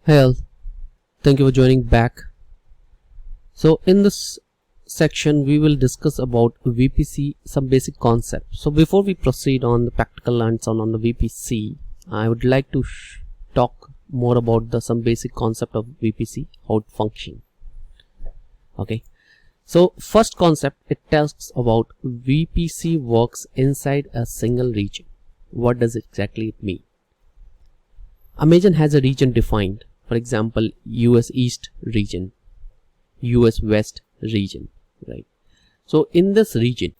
Hey all, thank you for joining back. So in this section we will discuss about VPC, some basic concepts. So before we proceed on the practical hands-on on the VPC, I would like to talk more about some basic concept of VPC, how it functions. Okay, so first concept, it tells about VPC works inside a single region. What does exactly it mean? Imagine has a region defined, for example, US East region, US West region, right? So in this region,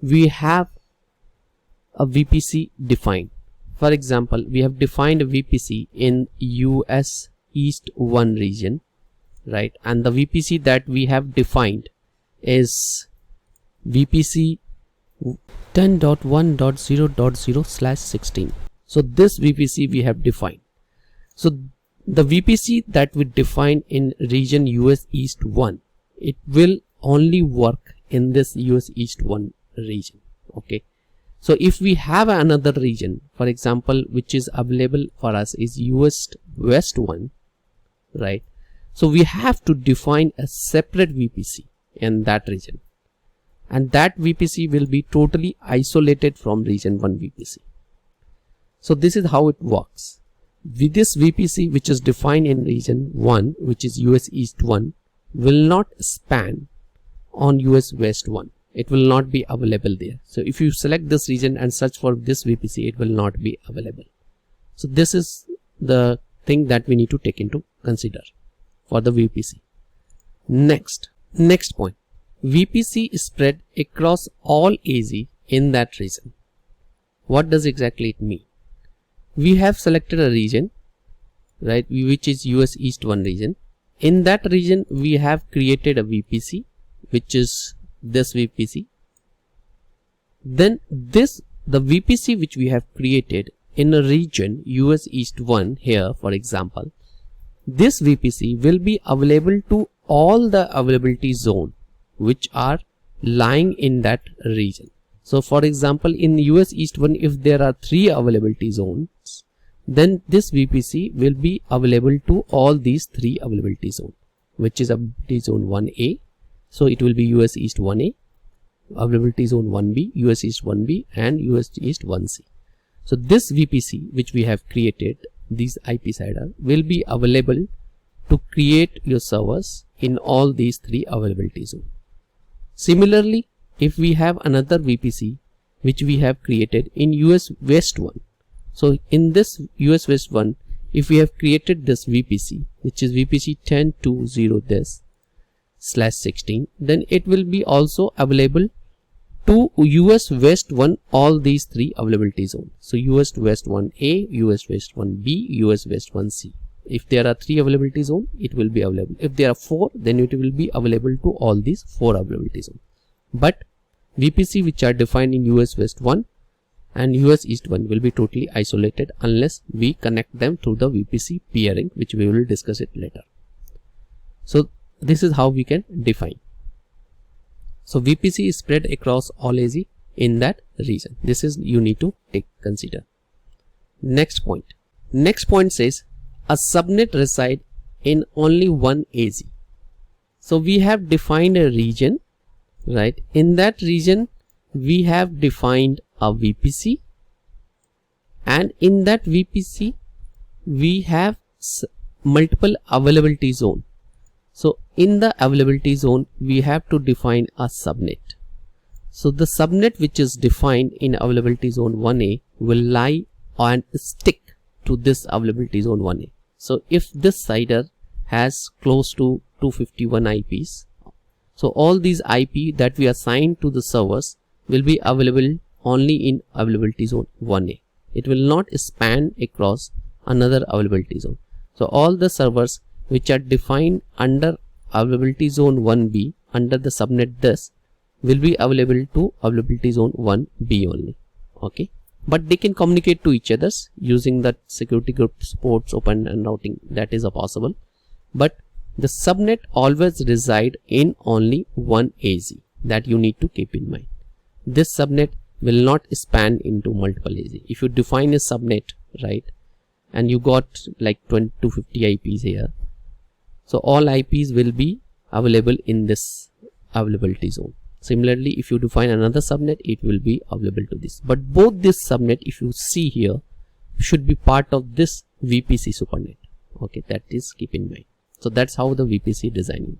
we have a VPC defined. For example, we have defined a VPC in US East 1 region, right? And the VPC that we have defined is VPC 10.1.0.0/16. So this VPC we have defined. So the VPC that we define in region US East 1, it will only work in this US East 1 region. Okay. So if we have another region, for example, which is available for us is US West 1, right? So we have to define a separate VPC in that region. And that VPC will be totally isolated from region 1 VPC. So this is how it works. With this VPC which is defined in region 1, which is US East 1, will not span on US West 1. It will not be available there. So if you select this region and search for this VPC, it will not be available. So this is the thing that we need to take into consider for the VPC. Next point. VPC is spread across all AZ in that region. What does exactly it mean? We have selected a region, right, which is US East 1 region. In that region, we have created a VPC, which is this VPC. Then the VPC which we have created in a region US East 1 here, for example, this VPC will be available to all the availability zone which are lying in that region. So for example, in US East 1, if there are 3 availability zones, then this VPC will be available to all these 3 availability zones, which is availability zone 1A. So it will be US East 1A, availability zone 1B, US East 1B, and US East 1C. So this VPC which we have created, these IP CIDR, will be available to create your servers in all these 3 availability zones. Similarly, if we have another VPC which we have created in US West 1, so in this US West 1, if we have created this VPC, which is VPC 10.2.0/16, then it will be also available to US West 1, all these 3 availability zones. So US West 1A, US West 1B, US West 1C. If there are 3 availability zones, it will be available. If there are 4, then it will be available to all these 4 availability zones. But VPC which are defined in US West 1 and US East 1 will be totally isolated unless we connect them through the VPC peering, which we will discuss it later. So this is how we can define. So VPC is spread across all AZ in that region. This is you need to consider. Next point. Next point says a subnet reside in only one AZ. So we have defined a region, right? In that region, we have defined a VPC, and in that VPC, we have multiple availability zone. So in the availability zone, we have to define a subnet. So the subnet which is defined in availability zone 1A will lie and stick to this availability zone 1A. So if this CIDR has close to 251 IPs, so all these IP that we assign to the servers will be available only in availability zone 1A. It will not span across another availability zone. So all the servers which are defined under availability zone 1B under the subnet this will be available to availability zone 1B only. Okay, but they can communicate to each other using that security group ports open and routing. That is possible, but the subnet always reside in only one AZ. That you need to keep in mind. This subnet will not span into multiple AZ. If you define a subnet, right, and you got like 20 to 50 IPs here. So all IPs will be available in this availability zone. Similarly, if you define another subnet, it will be available to this. But both this subnet, if you see here, should be part of this VPC supernet. Okay, that is keep in mind. So that's how the VPC designing.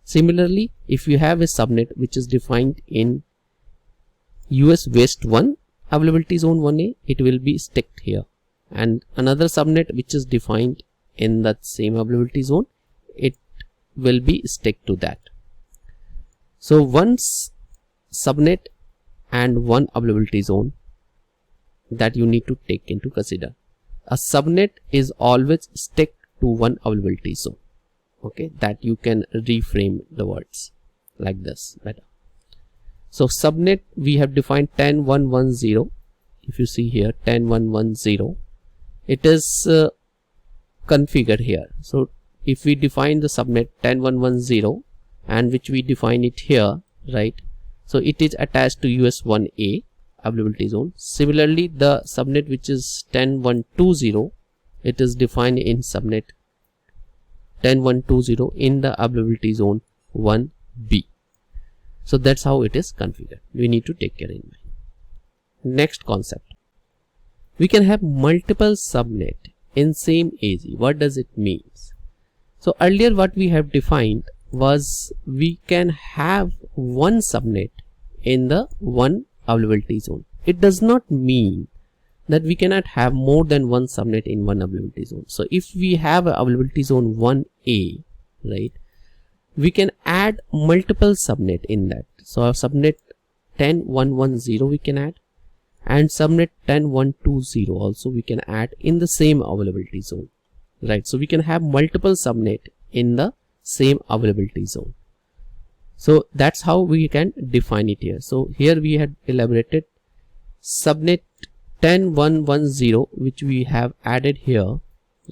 Similarly, if you have a subnet which is defined in US West 1 availability zone 1A, it will be sticked here, and another subnet which is defined in that same availability zone, it will be stick to that. So one subnet and one availability zone that you need to take into consider. A subnet is always stick to one availability zone. Okay, that you can reframe the words like this better. So subnet we have defined 10.1.1.0. If you see here 10.1.1.0, it is configured here. So if we define the subnet 10.1.1.0 and which we define it here, right? So it is attached to US 1A availability zone. Similarly, the subnet which is 10.1.2.0, it is defined in subnet 10.1.2.0 in the availability zone 1B. So that's how it is configured. We need to take care in mind. Next concept, we can have multiple subnet in same AZ. What does it mean? So earlier what we have defined was we can have one subnet in the one availability zone. It does not mean that we cannot have more than one subnet in one availability zone. So if we have a availability zone 1A, right, we can add multiple subnet in that. So our subnet 10.1.1.0 we can add, and subnet 10.1.2.0 also we can add in the same availability zone, right? So we can have multiple subnet in the same availability zone. So that's how we can define it here. So here we had elaborated subnet 10.1.1.0 which we have added here,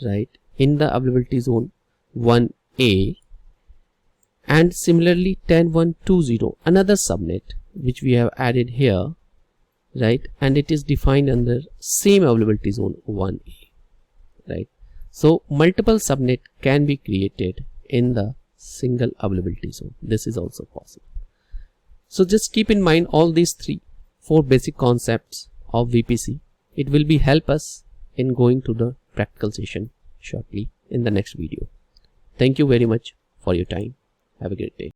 right, in the availability zone 1A, and similarly 10.1.2.0 another subnet which we have added here, right, and it is defined under same availability zone 1A, right? So multiple subnet can be created in the single availability zone. This is also possible. So just keep in mind all these 4 basic concepts of VPC. It will be help us in going to the practical session shortly in the next video. Thank you very much for your time. Have a great day.